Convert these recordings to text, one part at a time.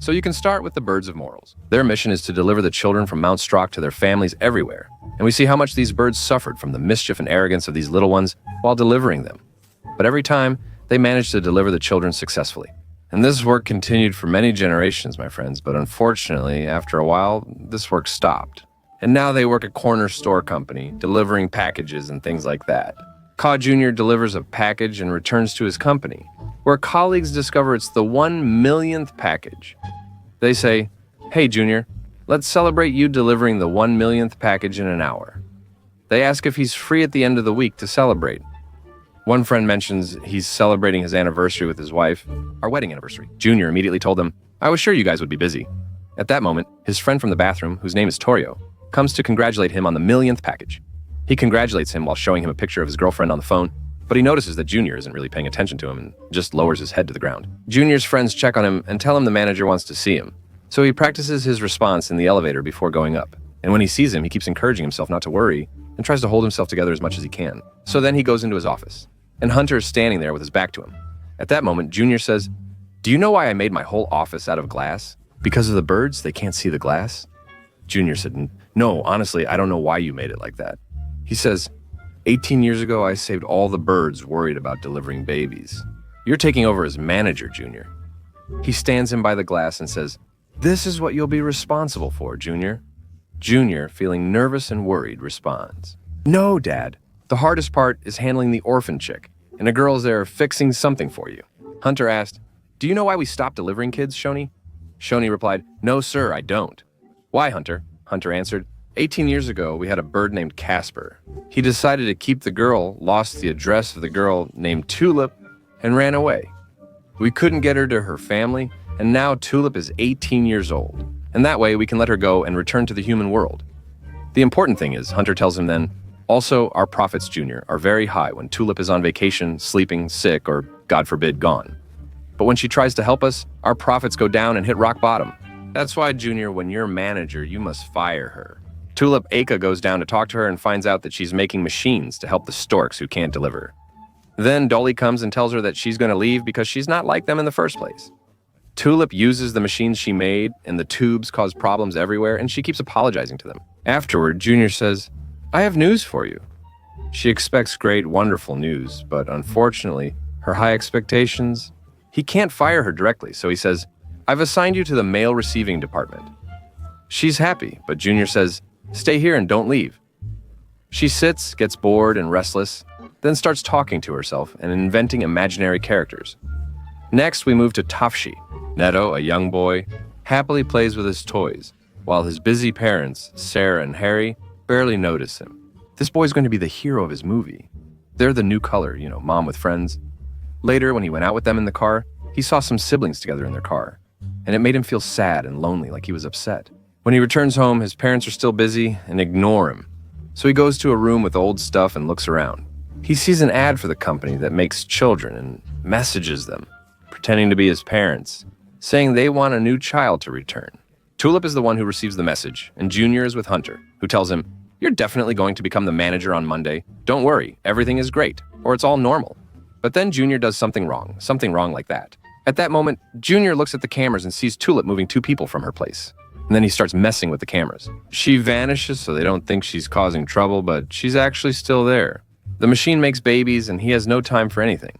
So you can start with the birds of morals. Their mission is to deliver the children from Mount Strock to their families everywhere. And we see how much these birds suffered from the mischief and arrogance of these little ones while delivering them. But every time, they managed to deliver the children successfully. And this work continued for many generations, my friends, but unfortunately, after a while, this work stopped. And now they work a corner store company, delivering packages and things like that. Ka Jr. delivers a package and returns to his company, where colleagues discover it's the 1 millionth package. They say, "Hey, Junior, let's celebrate you delivering the 1 millionth package in an hour." They ask if he's free at the end of the week to celebrate. One friend mentions he's celebrating his anniversary with his wife, our wedding anniversary. Junior immediately told them, "I was sure you guys would be busy." At that moment, his friend from the bathroom, whose name is Torio, comes to congratulate him on the 1 millionth package. He congratulates him while showing him a picture of his girlfriend on the phone, but he notices that Junior isn't really paying attention to him and just lowers his head to the ground. Junior's friends check on him and tell him the manager wants to see him, so he practices his response in the elevator before going up. And when he sees him, he keeps encouraging himself not to worry and tries to hold himself together as much as he can. So then he goes into his office, and Hunter is standing there with his back to him. At that moment, Junior says, "Do you know why I made my whole office out of glass? Because of the birds, they can't see the glass?" Junior said, "No, honestly, I don't know why you made it like that." He says, 18 years ago, I saved all the birds worried about delivering babies. You're taking over as manager, Junior." He stands him by the glass and says, "This is what you'll be responsible for, Junior." Junior, feeling nervous and worried, responds, "No, Dad. The hardest part is handling the orphan chick, and the girl's there fixing something for you." Hunter asked, "Do you know why we stopped delivering kids, Shoni?" Shoni replied, "No, sir, I don't." "Why, Hunter?" Hunter answered, 18 years ago, we had a bird named Casper. He decided to keep the girl, lost the address of the girl named Tulip, and ran away. We couldn't get her to her family, and now Tulip is 18 years old. And that way, we can let her go and return to the human world. The important thing is, Hunter tells him then, also, our profits, Junior, are very high when Tulip is on vacation, sleeping, sick, or, God forbid, gone. But when she tries to help us, our profits go down and hit rock bottom. That's why, Junior, when you're manager, you must fire her. Tulip Aka goes down to talk to her and finds out that she's making machines to help the Storks who can't deliver. Then Dolly comes and tells her that she's going to leave because she's not like them in the first place. Tulip uses the machines she made, and the tubes cause problems everywhere, and she keeps apologizing to them. Afterward, Junior says, "I have news for you." She expects great, wonderful news, but unfortunately, her high expectations... He can't fire her directly, so he says, "I've assigned you to the mail receiving department." She's happy, but Junior says, "Stay here and don't leave." She sits, gets bored and restless, then starts talking to herself and inventing imaginary characters. Next, we move to Tafshi. Neto, a young boy, happily plays with his toys, while his busy parents, Sarah and Harry, barely notice him. This boy's going to be the hero of his movie. They're the new color, mom with friends. Later, when he went out with them in the car, he saw some siblings together in their car, and it made him feel sad and lonely, like he was upset. When he returns home, his parents are still busy and ignore him. So he goes to a room with old stuff and looks around. He sees an ad for the company that makes children and messages them, pretending to be his parents, saying they want a new child to return. Tulip is the one who receives the message, and Junior is with Hunter, who tells him, "You're definitely going to become the manager on Monday. Don't worry, everything is great, or it's all normal." But then Junior does something wrong like that. At that moment, Junior looks at the cameras and sees Tulip moving 2 people from her place. And then he starts messing with the cameras. She vanishes so they don't think she's causing trouble, but she's actually still there. The machine makes babies and he has no time for anything.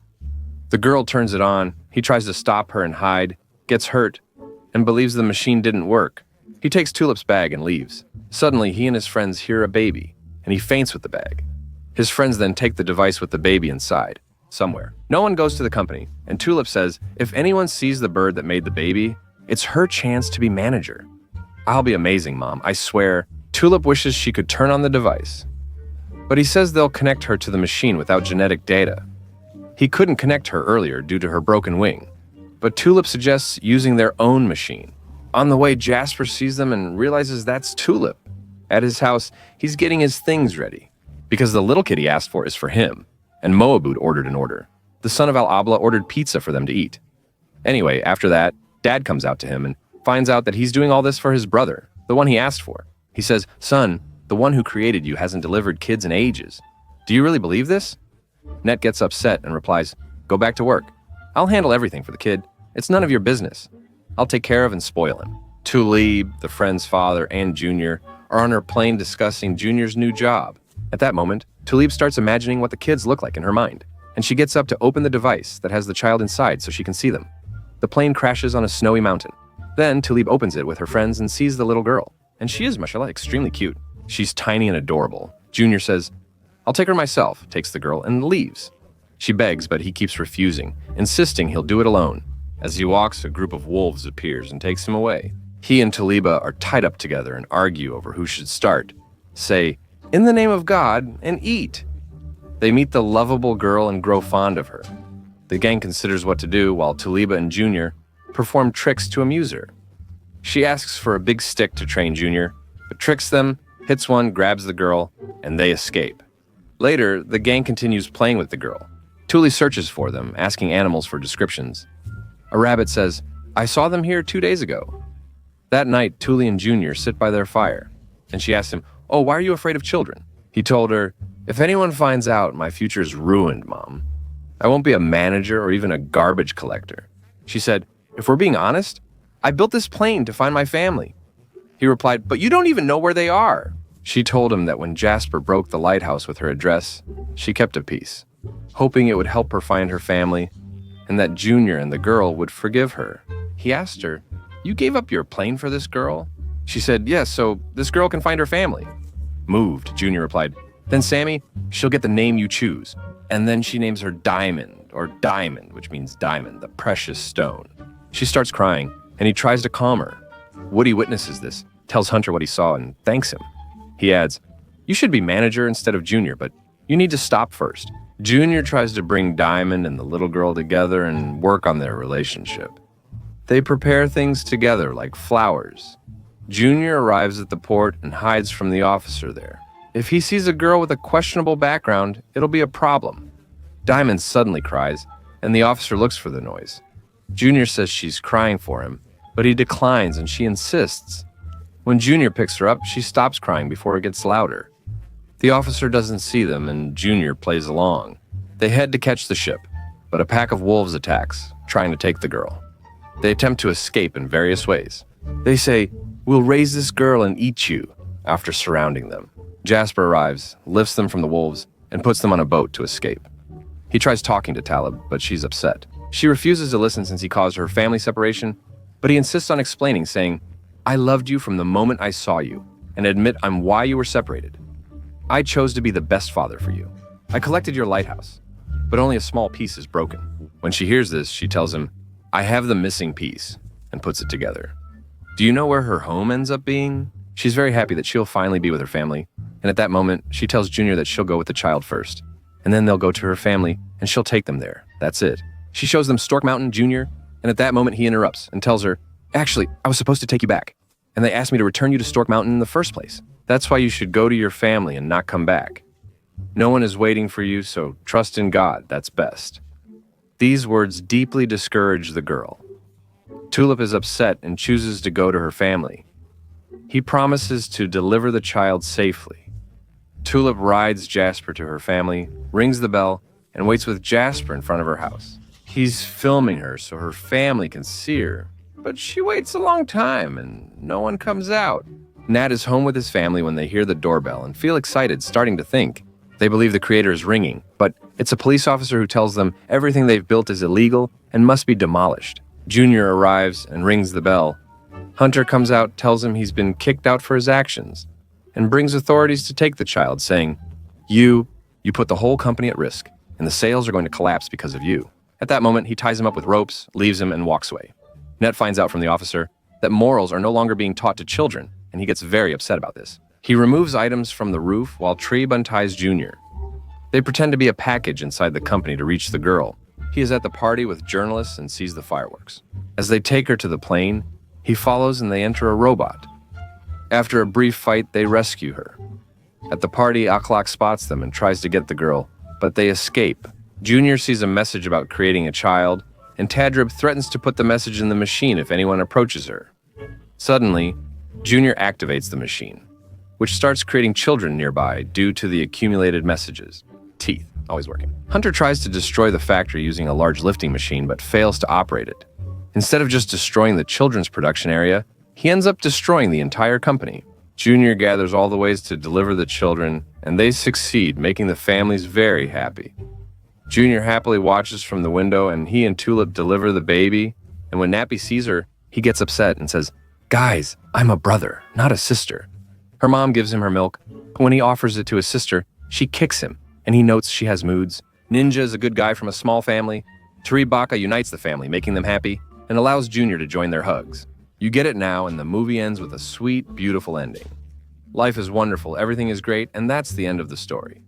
The girl turns it on, he tries to stop her and hide, gets hurt, and believes the machine didn't work. He takes Tulip's bag and leaves. Suddenly, he and his friends hear a baby, and he faints with the bag. His friends then take the device with the baby inside, somewhere. No one goes to the company, and Tulip says, if anyone sees the bird that made the baby, it's her chance to be manager. "I'll be amazing, Mom, I swear." Tulip wishes she could turn on the device, but he says they'll connect her to the machine without genetic data. He couldn't connect her earlier due to her broken wing, but Tulip suggests using their own machine. On the way, Jasper sees them and realizes that's Tulip. At his house, he's getting his things ready, because the little kid he asked for is for him, and Moabud ordered an order. The son of Al-Abla ordered pizza for them to eat. Anyway, after that, Dad comes out to him and finds out that he's doing all this for his brother, the one he asked for. He says, "Son, the one who created you hasn't delivered kids in ages. Do you really believe this?" Net gets upset and replies, "Go back to work. I'll handle everything for the kid. It's none of your business." I'll take care of and spoil him. Tulip, the friend's father, and Junior are on her plane discussing Junior's new job. At that moment, Tulip starts imagining what the kids look like in her mind, and she gets up to open the device that has the child inside so she can see them. The plane crashes on a snowy mountain. Then Tulip opens it with her friends and sees the little girl, and she is, mashallah, extremely cute. She's tiny and adorable. Junior says, "I'll take her myself," takes the girl, and leaves. She begs, but he keeps refusing, insisting he'll do it alone. As he walks, a group of wolves appears and takes him away. He and Taliba are tied up together and argue over who should start. Say, "In the name of God," and eat. They meet the lovable girl and grow fond of her. The gang considers what to do while Taliba and Junior perform tricks to amuse her. She asks for a big stick to train Junior, but tricks them, hits one, grabs the girl, and they escape. Later, the gang continues playing with the girl. Tuli searches for them, asking animals for descriptions. A rabbit says, "I saw them here 2 days ago." That night, Tuli and Junior sit by their fire, and she asks him, "Oh, why are you afraid of children?" He told her, "If anyone finds out, my future's ruined, Mom. I won't be a manager or even a garbage collector." She said, "If we're being honest, I built this plane to find my family." He replied, "But you don't even know where they are." She told him that when Jasper broke the lighthouse with her address, she kept a piece, hoping it would help her find her family, and that Junior and the girl would forgive her. He asked her, "You gave up your plane for this girl?" She said, "Yes, so this girl can find her family." Moved, Junior replied, "Then Sammy, she'll get the name you choose." And then she names her Diamond, or Diamond, which means diamond, the precious stone. She starts crying, and he tries to calm her. Woody witnesses this, tells Hunter what he saw, and thanks him. He adds, "You should be manager instead of Junior, but you need to stop first." Junior tries to bring Diamond and the little girl together and work on their relationship. They prepare things together like flowers. Junior arrives at the port and hides from the officer there. If he sees a girl with a questionable background, it'll be a problem. Diamond suddenly cries, and the officer looks for the noise. Junior says she's crying for him, but he declines and she insists. When Junior picks her up, she stops crying before it gets louder. The officer doesn't see them, and Junior plays along. They head to catch the ship, but a pack of wolves attacks, trying to take the girl. They attempt to escape in various ways. They say, "We'll raise this girl and eat you," after surrounding them. Jasper arrives, lifts them from the wolves, and puts them on a boat to escape. He tries talking to Talib, but she's upset. She refuses to listen since he caused her family separation, but he insists on explaining, saying, "I loved you from the moment I saw you, and admit I'm why you were separated. I chose to be the best father for you. I collected your lighthouse, but only a small piece is broken." When she hears this, she tells him, "I have the missing piece," and puts it together. Do you know where her home ends up being? She's very happy that she'll finally be with her family, and at that moment, she tells Junior that she'll go with the child first, and then they'll go to her family, and she'll take them there. That's it. She shows them Stork Mountain, Junior, and at that moment, he interrupts and tells her, "Actually, I was supposed to take you back, and they asked me to return you to Stork Mountain in the first place. That's why you should go to your family and not come back. No one is waiting for you, so trust in God, that's best." These words deeply discourage the girl. Tulip is upset and chooses to go to her family. He promises to deliver the child safely. Tulip rides Jasper to her family, rings the bell, and waits with Jasper in front of her house. He's filming her so her family can see her, but she waits a long time and no one comes out. Nat is home with his family when they hear the doorbell and feel excited, starting to think. They believe the creator is ringing, but it's a police officer who tells them everything they've built is illegal and must be demolished. Junior arrives and rings the bell. Hunter comes out, tells him he's been kicked out for his actions, and brings authorities to take the child, saying, You put the whole company at risk, and the sales are going to collapse because of you." At that moment, he ties him up with ropes, leaves him, and walks away. Ned finds out from the officer that morals are no longer being taught to children, and he gets very upset about this. He removes items from the roof while Trebe unties Junior. They pretend to be a package inside the company to reach the girl. He is at the party with journalists and sees the fireworks. As they take her to the plane, he follows and they enter a robot. After a brief fight, they rescue her. At the party, Akhlaq spots them and tries to get the girl, but they escape. Junior sees a message about creating a child, and Tadrib threatens to put the message in the machine if anyone approaches her. Suddenly, Junior activates the machine, which starts creating children nearby due to the accumulated messages. Teeth, always working. Hunter tries to destroy the factory using a large lifting machine, but fails to operate it. Instead of just destroying the children's production area, he ends up destroying the entire company. Junior gathers all the ways to deliver the children, and they succeed, making the families very happy. Junior happily watches from the window, and he and Tulip deliver the baby, and when Nappy sees her, he gets upset and says, "Guys, I'm a brother, not a sister." Her mom gives him her milk, but when he offers it to his sister, she kicks him, and he notes she has moods. Ninja is a good guy from a small family. Taribaka unites the family, making them happy, and allows Junior to join their hugs. You get it now, and the movie ends with a sweet, beautiful ending. Life is wonderful, everything is great, and that's the end of the story.